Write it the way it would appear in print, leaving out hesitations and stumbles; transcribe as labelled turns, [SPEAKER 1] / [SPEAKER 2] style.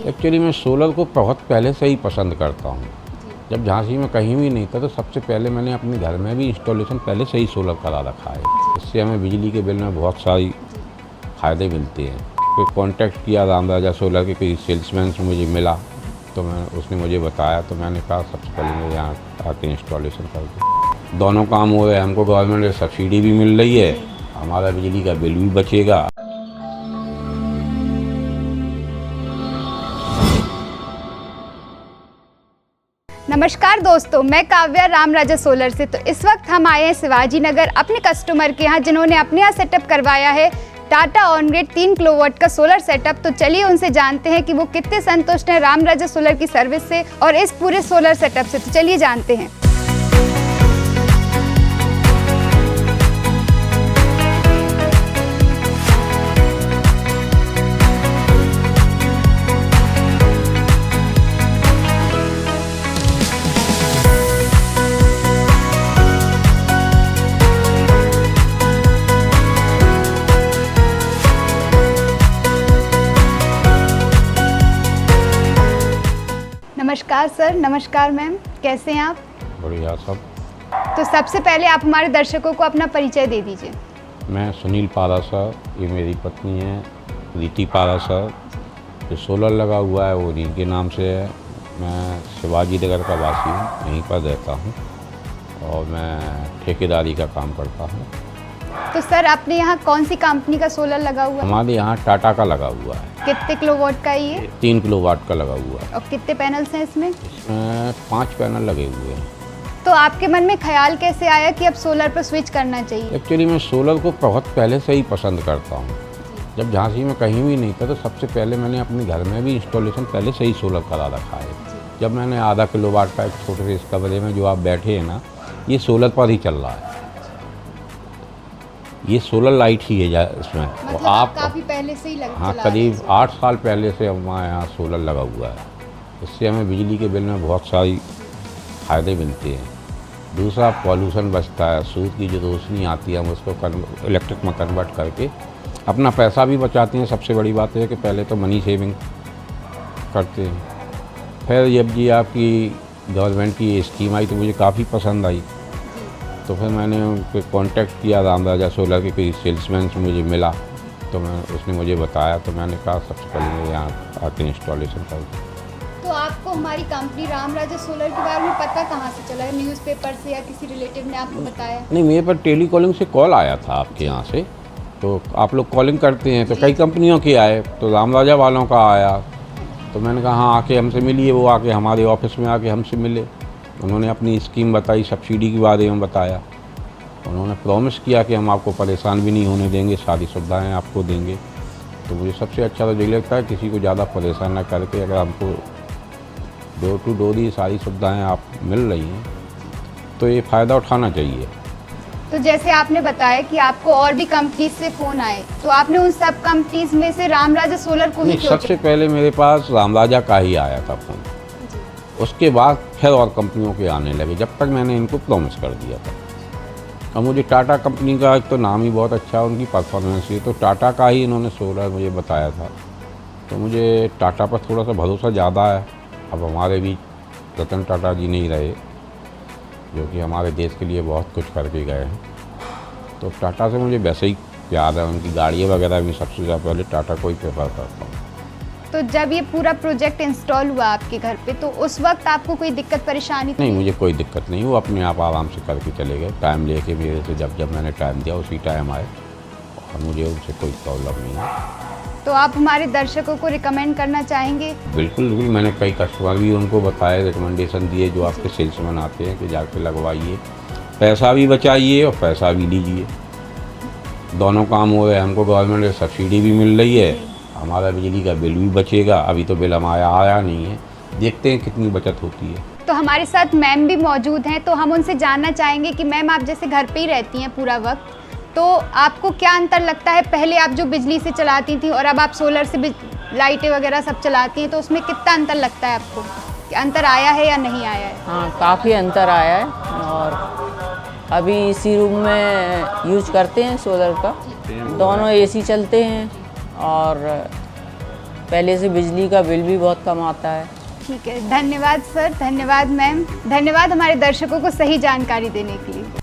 [SPEAKER 1] Actually मैं solar को बहुत पहले से ही पसंद करता हूँ। जब झांसी में कहीं भी नहीं था तो सबसे पहले मैंने अपने घर में भी इंस्टॉलेशन पहले से ही सोलर करा रखा है। इससे हमें बिजली के बिल में बहुत सारी फ़ायदे मिलते हैं। फिर कॉन्टैक्ट किया राम राजा सोलर के कोई सेल्समैन से मुझे मिला तो उसने मुझे बताया तो मैंने कहा सबसे पहले मेरे यहाँ आके इंस्टॉलेशन कर दो। दोनों काम हो रहे हैं, हमको गवर्नमेंट से सब्सिडी भी मिल रही है, हमारा बिजली का बिल भी बचेगा।
[SPEAKER 2] नमस्कार दोस्तों, मैं काव्या राम राजा सोलर से। तो इस वक्त हम आए हैं शिवाजी नगर अपने कस्टमर के यहाँ जिन्होंने अपने यहाँ सेटअप करवाया है टाटा ऑनग्रिड 3 किलोवाट का सोलर सेटअप। तो चलिए उनसे जानते हैं कि वो कितने संतुष्ट हैं राम राजा सोलर की सर्विस से और इस पूरे सोलर सेटअप से। तो चलिए जानते हैं। नमस्कार सर। नमस्कार मैम, कैसे हैं आप?
[SPEAKER 1] बढ़िया सब।
[SPEAKER 2] तो सबसे पहले आप हमारे दर्शकों को अपना परिचय दे दीजिए।
[SPEAKER 1] मैं सुनील पारासर, ये मेरी पत्नी है रीति पारासर। जो सोलर लगा हुआ है वो उन्हीं के नाम से है। मैं शिवाजी नगर का वासी हूँ, यहीं पर रहता हूँ और मैं ठेकेदारी का काम करता हूँ।
[SPEAKER 2] तो सर आपने यहाँ कौन सी कंपनी का सोलर लगा हुआ है?
[SPEAKER 1] हमारे यहाँ टाटा का लगा हुआ है।
[SPEAKER 2] कितने किलोवाट का है ये?
[SPEAKER 1] 3 किलोवाट का लगा हुआ है।
[SPEAKER 2] और कितने पैनल्स हैं इसमें?
[SPEAKER 1] इसमें 5 पैनल लगे हुए हैं।
[SPEAKER 2] तो आपके मन में ख्याल कैसे आया कि अब सोलर पर स्विच करना चाहिए?
[SPEAKER 1] एक्चुअली मैं सोलर को बहुत पहले से ही पसंद करता हूँ। जब झांसी में कहीं भी नहीं था तो सबसे पहले मैंने अपने घर में भी इंस्टॉलेशन पहले से ही सोलर करा रखा है। जब मैंने आधा किलोवाट का एक छोटे से इस कमरे में जो आप बैठे हैं ना, ये सोलर पर ही चल रहा है। ये सोलर लाइट ही है इसमें।
[SPEAKER 2] मतलब
[SPEAKER 1] आप
[SPEAKER 2] काफ़ी पहले से ही
[SPEAKER 1] हाँ, करीब 8 साल पहले से हमारे यहाँ सोलर लगा हुआ है। इससे हमें बिजली के बिल में बहुत सारी फ़ायदे मिलते हैं। दूसरा, पॉल्यूशन बचता है। सूरज की जो रोशनी आती है हम उसको इलेक्ट्रिक में कन्वर्ट करके अपना पैसा भी बचाते हैं। सबसे बड़ी बात है कि पहले तो मनी सेविंग करते हैं। फिर जब जी आपकी गवर्नमेंट की ये स्कीम आई तो मुझे काफ़ी पसंद आई, तो फिर मैंने उनको कॉन्टैक्ट किया राम राजा सोलर के कोई सेल्समैन से मुझे मिला तो उसने मुझे बताया तो मैंने कहा सबसे पहले मेरे यहाँ आके इंस्टॉलेशन कर दो।
[SPEAKER 2] तो आपको हमारी कंपनी राम राजा सोलर के बारे में पता कहाँ से चला? न्यूज़पेपर से या किसी रिलेटिव ने आपको बताया?
[SPEAKER 1] नहीं, मेरे पर टेली कॉलिंग से कॉल आया था आपके यहाँ से। तो आप लोग कॉलिंग करते हैं तो कई कंपनियों के आए, तो राम राजा वालों का आया तो मैंने कहा हाँ आके हमसे मिलिए। वो आके हमारे ऑफिस में आके हमसे मिले। उन्होंने अपनी स्कीम बताई, सब्सिडी के बारे में बताया। उन्होंने प्रॉमिस किया कि हम आपको परेशान भी नहीं होने देंगे, सारी सुविधाएं आपको देंगे। तो मुझे सबसे अच्छा तो यही लगता है किसी को ज़्यादा परेशान ना करके अगर हमको डोर टू डोर ही सारी सुविधाएं आप मिल रही हैं तो ये फ़ायदा उठाना चाहिए।
[SPEAKER 2] तो जैसे आपने बताया कि आपको और भी कंपनीज से फ़ोन आए, तो आपने उन सब कंपनीज में से राम राजा सोलर को ही
[SPEAKER 1] नहीं, सबसे पहले मेरे पास राम राजा का ही आया था फ़ोन। उसके बाद फिर और कंपनियों के आने लगे जब तक मैंने इनको प्रॉमिस कर दिया था। और मुझे टाटा कंपनी का एक तो नाम ही बहुत अच्छा है, उनकी परफॉर्मेंस ही, तो टाटा का ही इन्होंने सोलर मुझे बताया था। तो मुझे टाटा पर थोड़ा सा भरोसा ज़्यादा है। अब हमारे बीच रतन टाटा जी नहीं रहे जो कि हमारे देश के लिए बहुत कुछ करके गए हैं, तो टाटा से मुझे वैसे ही प्यार है। उनकी गाड़ियाँ वगैरह भी सबसे ज़्यादा पहले टाटा को ही प्रेफर करता हूँ।
[SPEAKER 2] तो जब ये पूरा प्रोजेक्ट इंस्टॉल हुआ आपके घर पे तो उस वक्त आपको कोई दिक्कत परेशानी थी?
[SPEAKER 1] नहीं, मुझे कोई दिक्कत नहीं। वो अपने आप आराम से करके चले गए, टाइम लेके मेरे से। जब मैंने टाइम दिया उसी टाइम आए और मुझे उनसे कोई प्रॉब्लम नहीं है।
[SPEAKER 2] तो आप हमारे दर्शकों को रिकमेंड करना चाहेंगे?
[SPEAKER 1] बिल्कुल बिल्कुल। मैंने कई कस्टमर भी उनको बताए, रिकमेंडेशन दिए जो आपके सेल्समैन आते हैं कि जाके लगवाइए, पैसा भी बचाइए और पैसा भी लीजिए। दोनों काम हो रहे हैं। हमको गवर्नमेंट से सब्सिडी भी मिल रही है, हमारा बिजली का बिल भी बचेगा। अभी तो बिल हमारा आया नहीं है, देखते हैं कितनी बचत होती है।
[SPEAKER 2] तो हमारे साथ मैम भी मौजूद हैं, तो हम उनसे जानना चाहेंगे कि मैम आप जैसे घर पे ही रहती हैं पूरा वक्त, तो आपको क्या अंतर लगता है? पहले आप जो बिजली से चलाती थी और अब आप सोलर से लाइटें वगैरह सब चलाती हैं, तो उसमें कितना अंतर लगता है आपको? अंतर आया है या नहीं आया है?
[SPEAKER 3] हाँ, काफ़ी अंतर आया है। और अभी इसी रूम में यूज करते हैं सोलर का। दोनों एसी चलते हैं और पहले से बिजली का बिल भी बहुत कम आता है।
[SPEAKER 2] ठीक है, धन्यवाद सर, धन्यवाद मैम, धन्यवाद हमारे दर्शकों को सही जानकारी देने के लिए।